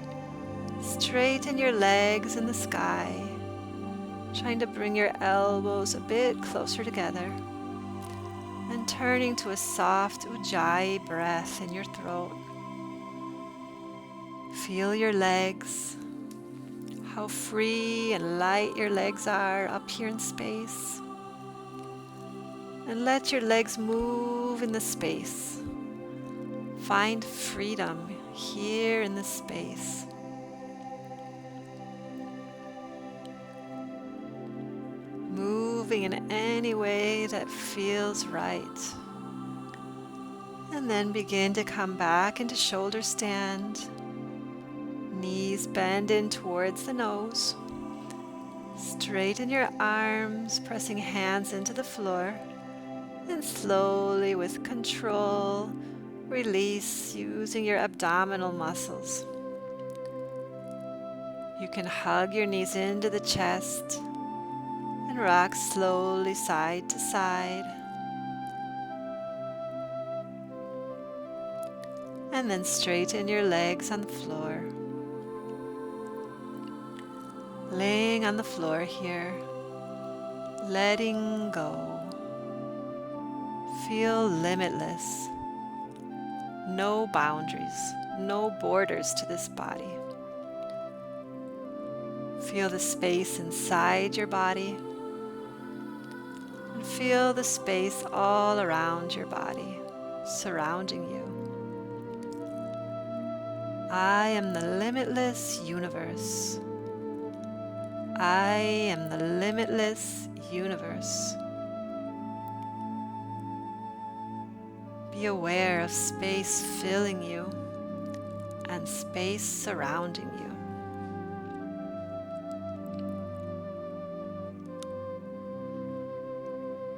Straighten your legs in the sky. Trying to bring your elbows a bit closer together. And turning to a soft Ujjayi breath in your throat. Feel your legs. How free and light your legs are up here in space. And let your legs move in the space. Find freedom here in this space. Moving in any way that feels right. And then begin to come back into shoulder stand. Knees bend in towards the nose. Straighten your arms, pressing hands into the floor. And slowly, with control, release using your abdominal muscles. You can hug your knees into the chest and rock slowly side to side. And then straighten your legs on the floor. Laying on the floor here, letting go. Feel limitless. No boundaries, no borders to this body. Feel the space inside your body and feel the space all around your body, surrounding you. I am the limitless universe. I am the limitless universe. Be aware of space filling you and space surrounding you.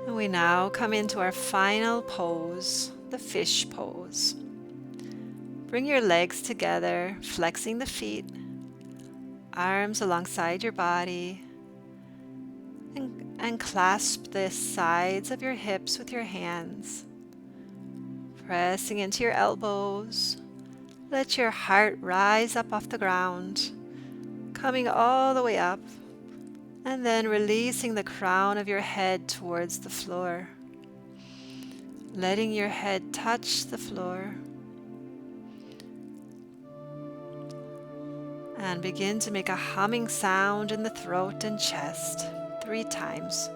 And we now come into our final pose, the fish pose. Bring your legs together, flexing the feet, arms alongside your body, and clasp the sides of your hips with your hands. Pressing into your elbows, let your heart rise up off the ground, coming all the way up, and then releasing the crown of your head towards the floor. Letting your head touch the floor. And begin to make a humming sound in the throat and chest 3 times.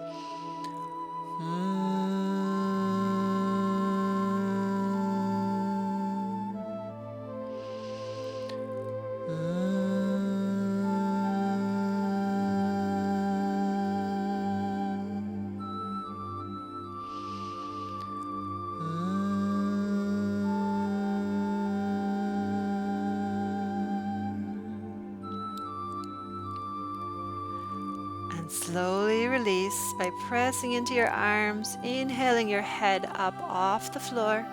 And slowly release by pressing into your arms, inhaling your head up off the floor.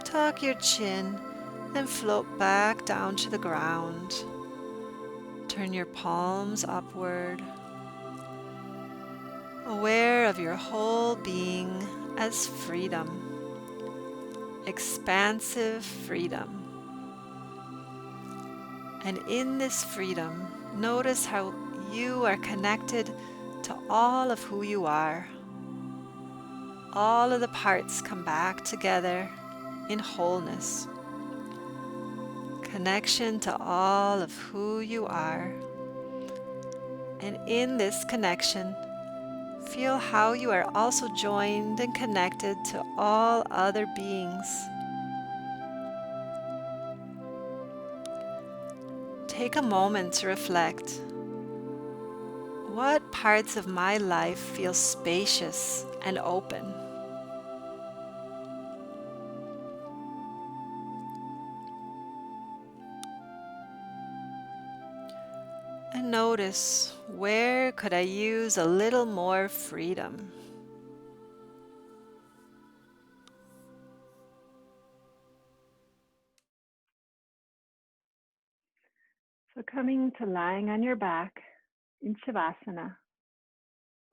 Tuck your chin and float back down to the ground. Turn your palms upward, aware of your whole being as freedom, expansive freedom. And in this freedom, notice how you are connected to all of who you are. All of the parts come back together in wholeness. Connection to all of who you are. And in this connection, feel how you are also joined and connected to all other beings. Take a moment to reflect. What parts of my life feel spacious and open? And notice, where could I use a little more freedom? So coming to lying on your back in Shavasana,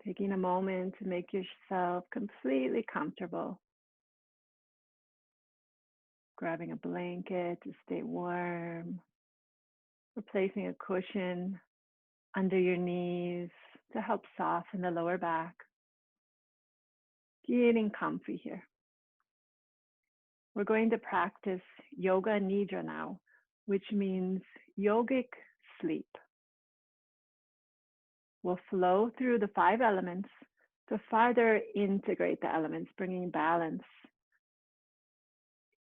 taking a moment to make yourself completely comfortable. Grabbing a blanket to stay warm, or placing a cushion under your knees to help soften the lower back. Getting comfy here. We're going to practice Yoga Nidra now, which means yogic sleep. We'll flow through the 5 elements to further integrate the elements, bringing balance.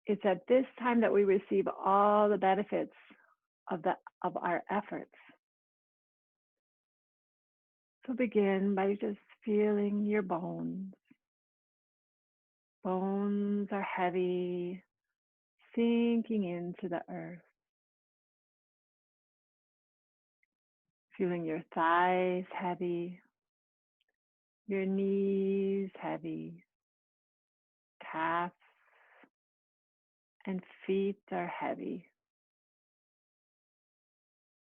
It's at this time that we receive all the benefits of our efforts. So begin by just feeling your bones. Bones are heavy, sinking into the earth. Feeling your thighs heavy, your knees heavy, calves and feet are heavy.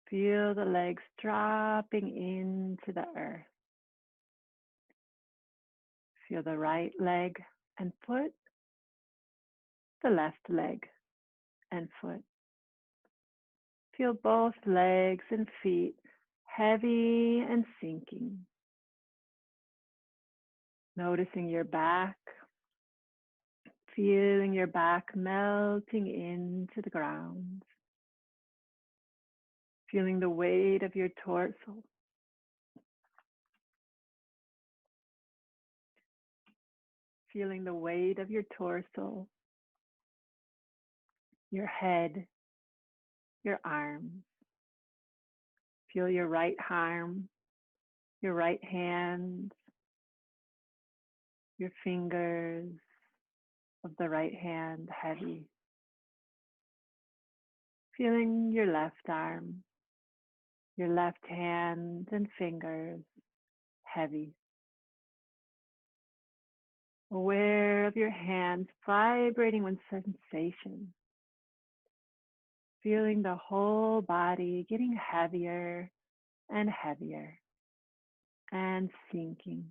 Feel the legs dropping into the earth. Feel the right leg and foot, the left leg and foot. Feel both legs and feet heavy and sinking. Noticing your back, feeling your back melting into the ground. Feeling the weight of your torso. Feeling the weight of your torso, your head, your arms. Feel your right arm, your right hand, your fingers of the right hand heavy. Feeling your left arm, your left hand and fingers heavy. Aware of your hands vibrating with sensation. Feeling the whole body getting heavier and heavier and sinking.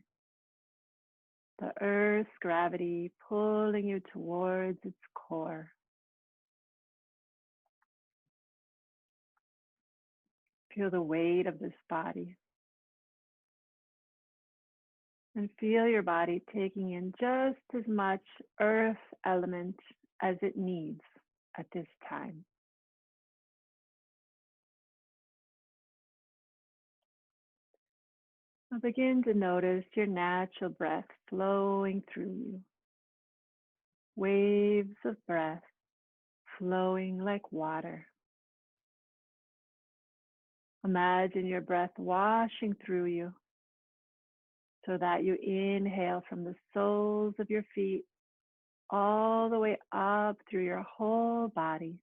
The earth's gravity pulling you towards its core. Feel the weight of this body. And feel your body taking in just as much earth element as it needs at this time. Now begin to notice your natural breath flowing through you. Waves of breath flowing like water. Imagine your breath washing through you so that you inhale from the soles of your feet all the way up through your whole body.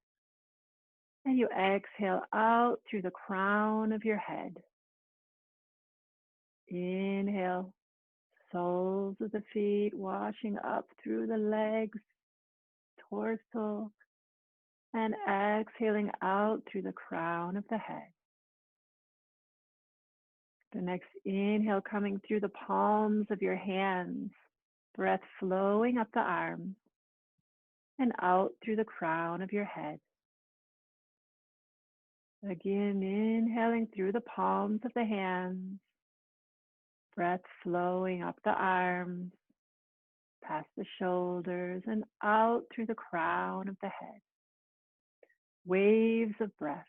And you exhale out through the crown of your head. Inhale, soles of the feet washing up through the legs, torso, and exhaling out through the crown of the head. The next inhale coming through the palms of your hands, breath flowing up the arms and out through the crown of your head. Again, inhaling through the palms of the hands, breath flowing up the arms, past the shoulders and out through the crown of the head. Waves of breath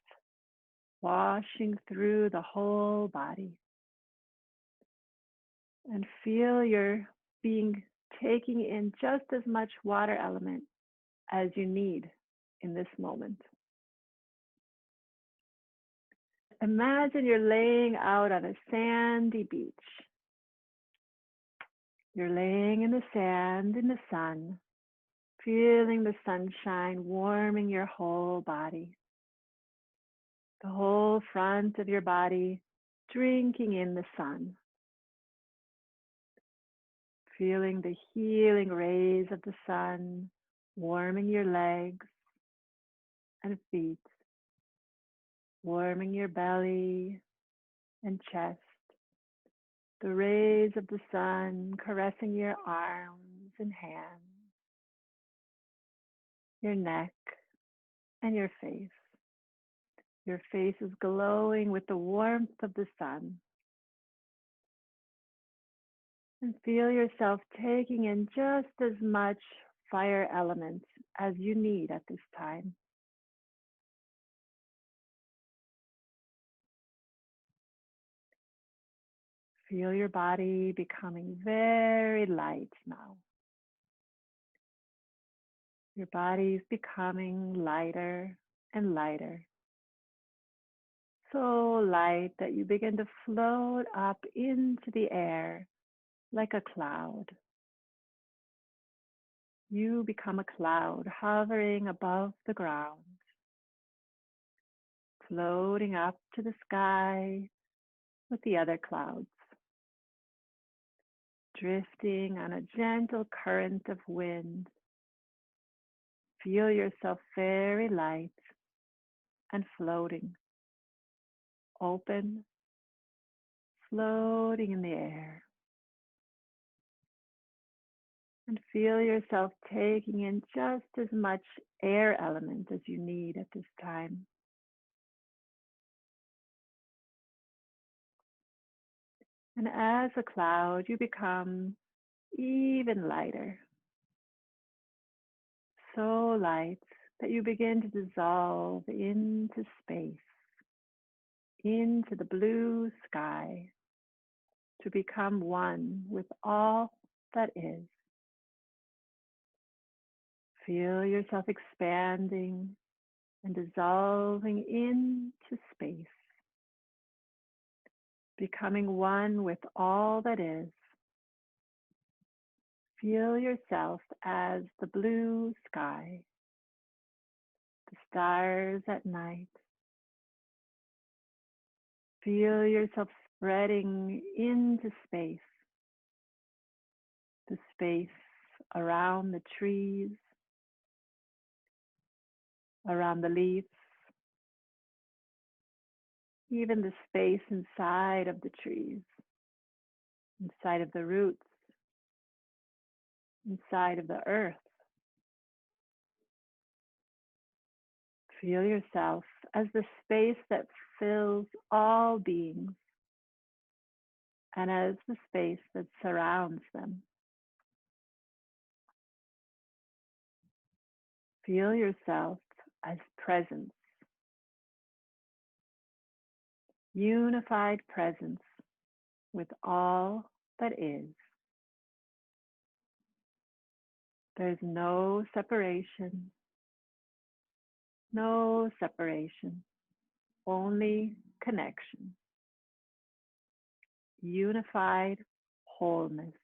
washing through the whole body. And feel your being taking in just as much water element as you need in this moment. Imagine you're laying out on a sandy beach. You're laying in the sand in the sun, feeling the sunshine warming your whole body. The whole front of your body drinking in the sun. Feeling the healing rays of the sun warming your legs and feet, warming your belly and chest. The rays of the sun caressing your arms and hands, your neck and your face. Your face is glowing with the warmth of the sun. And feel yourself taking in just as much fire element as you need at this time. Feel your body becoming very light now. Your body is becoming lighter and lighter. So light that you begin to float up into the air like a cloud. You become a cloud hovering above the ground, floating up to the sky with the other clouds, drifting on a gentle current of wind. Feel yourself very light and floating, open, floating in the air. And feel yourself taking in just as much air element as you need at this time. And as a cloud, you become even lighter. So light that you begin to dissolve into space, into the blue sky, to become one with all that is. Feel yourself expanding and dissolving into space, becoming one with all that is. Feel yourself as the blue sky, the stars at night. Feel yourself spreading into space, the space around the trees, around the leaves, even the space inside of the trees, inside of the roots, inside of the earth. Feel yourself as the space that fills all beings and as the space that surrounds them. Feel yourself as presence, unified presence with all that is. There's no separation, only connection, unified wholeness,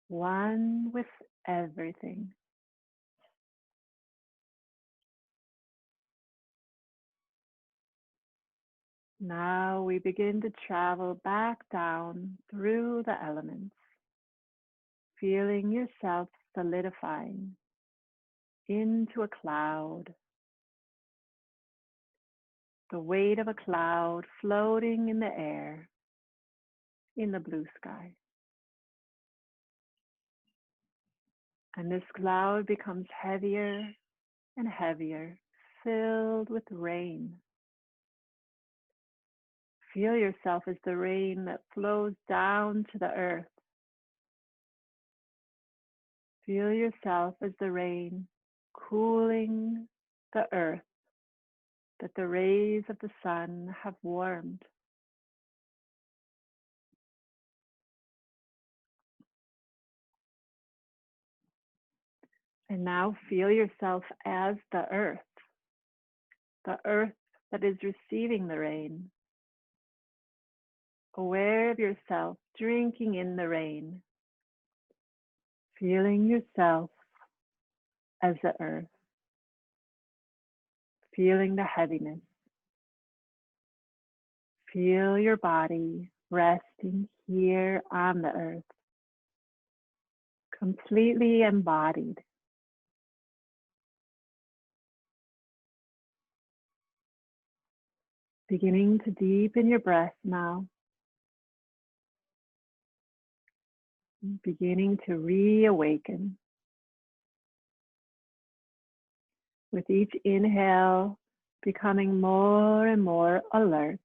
one with everything. Now we begin to travel back down through the elements, feeling yourself solidifying into a cloud, the weight of a cloud floating in the air, in the blue sky. And this cloud becomes heavier and heavier, filled with rain. Feel yourself as the rain that flows down to the earth. Feel yourself as the rain cooling the earth that the rays of the sun have warmed. And now feel yourself as the earth that is receiving the rain. Aware of yourself drinking in the rain, feeling yourself as the earth, feeling the heaviness. Feel your body resting here on the earth, completely embodied. Beginning to deepen your breath now. Beginning to reawaken. With each inhale, becoming more and more alert.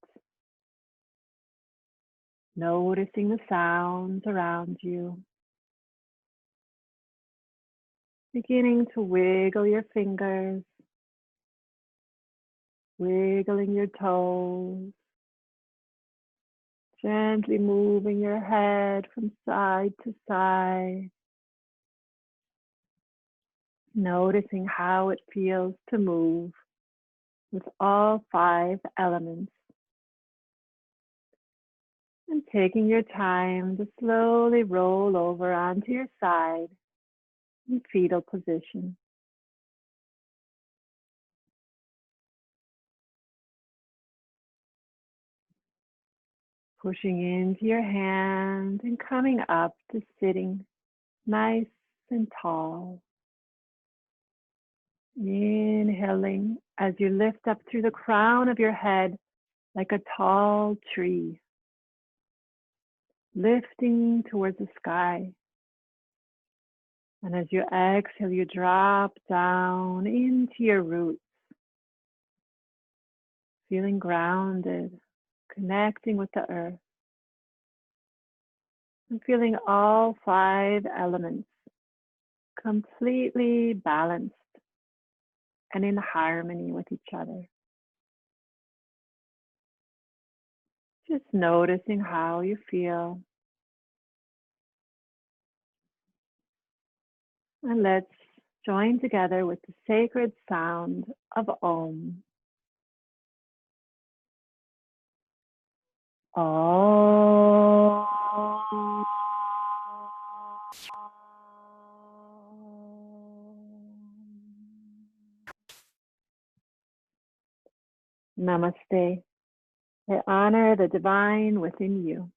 Noticing the sounds around you. Beginning to wiggle your fingers. Wiggling your toes. Gently moving your head from side to side. Noticing how it feels to move with all 5 elements. And taking your time to slowly roll over onto your side in fetal position. Pushing into your hands and coming up to sitting nice and tall. Inhaling as you lift up through the crown of your head like a tall tree. lifting towards the sky. And as you exhale, you drop down into your roots, feeling grounded, connecting with the earth, and feeling all 5 elements completely balanced and in harmony with each other. Just noticing how you feel. And let's join together with the sacred sound of Om. Om. Namaste. I honor the divine within you.